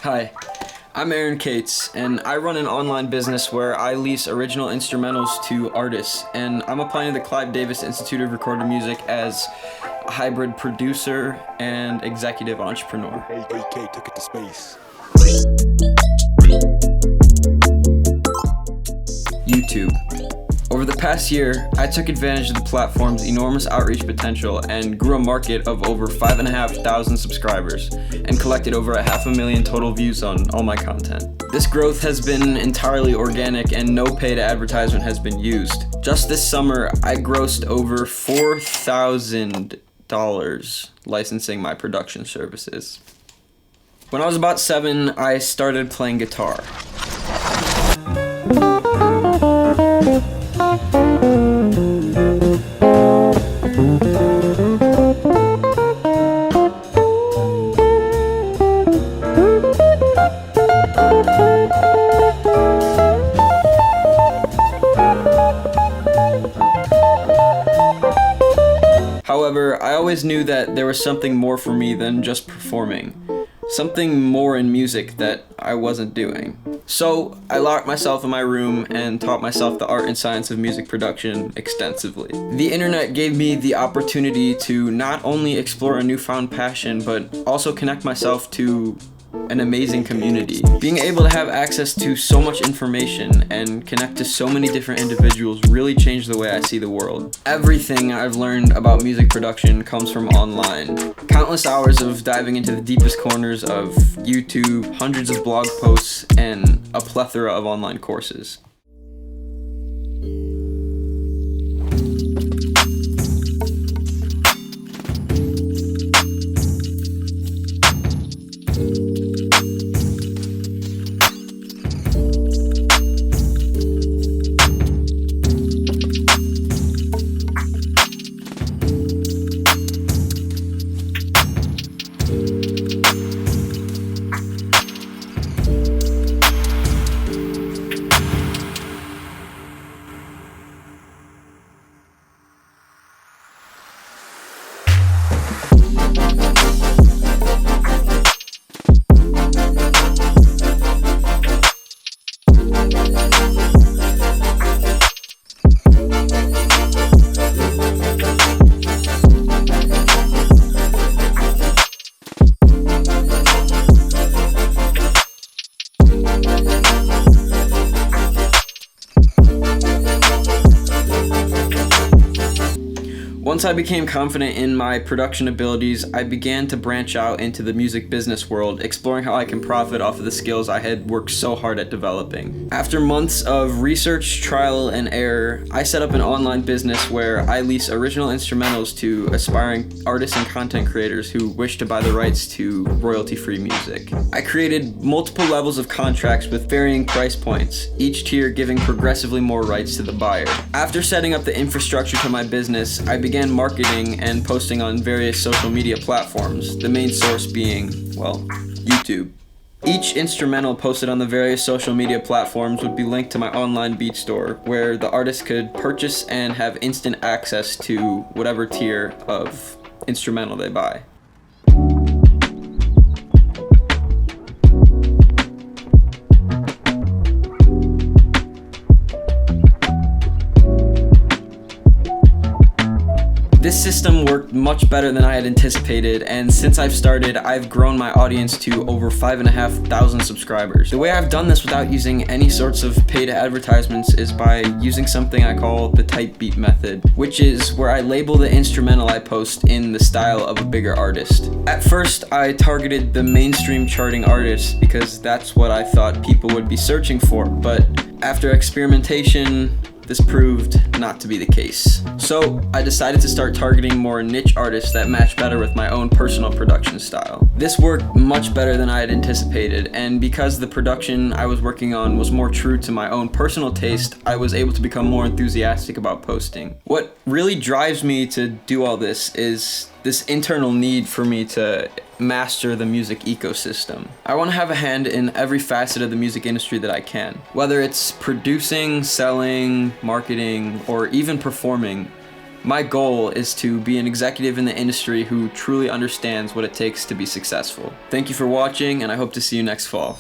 Hi, I'm Aaron Cates, and I run an online business where I lease original instrumentals to artists, and I'm applying to the Clive Institute of Recorded Music as a hybrid producer and executive entrepreneur. AK took it to space. YouTube. Over the past year, I took advantage of the platform's enormous outreach potential and grew a market of over 5,500 subscribers and collected over 500,000 total views on all my content. This growth has been entirely organic and no paid advertisement has been used. Just this summer, I grossed over $4,000 licensing my production services. When I was about 7, I started playing guitar. However, I always knew that there was something more for me than just performing. Something more in music that I wasn't doing. So I locked myself in my room and taught myself the art and science of music production extensively. The internet gave me the opportunity to not only explore a newfound passion, but also connect myself to an amazing community. Being able to have access to so much information and connect to so many different individuals really changed the way I see the world. Everything I've learned about music production comes from online. Countless hours of diving into the deepest corners of YouTube, hundreds of blog posts, and a plethora of online courses. Once I became confident in my production abilities, I began to branch out into the music business world, exploring how I can profit off of the skills I had worked so hard at developing. After months of research, trial, and error, I set up an online business where I lease original instrumentals to aspiring artists and content creators who wish to buy the rights to royalty-free music. I created multiple levels of contracts with varying price points, each tier giving progressively more rights to the buyer. After setting up the infrastructure to my business, I began marketing and posting on various social media platforms, the main source being, well, YouTube. Each instrumental posted on the various social media platforms would be linked to my online beat store, where the artist could purchase and have instant access to whatever tier of instrumental they buy. This system worked much better than I had anticipated, and since I've started, I've grown my audience to over 5,500 subscribers. The way I've done this without using any sorts of paid advertisements is by using something I call the type beat method, which is where I label the instrumental I post in the style of a bigger artist. At first, I targeted the mainstream charting artists because that's what I thought people would be searching for, but after experimentation, this proved not to be the case. So I decided to start targeting more niche artists that match better with my own personal production style. This worked much better than I had anticipated, and because the production I was working on was more true to my own personal taste, I was able to become more enthusiastic about posting. What really drives me to do all this is this internal need for me to master the music ecosystem. I want to have a hand in every facet of the music industry that I can. Whether it's producing, selling, marketing, or even performing, My goal is to be an executive in the industry who truly understands what it takes to be successful. Thank you for watching, and I hope to see you next fall.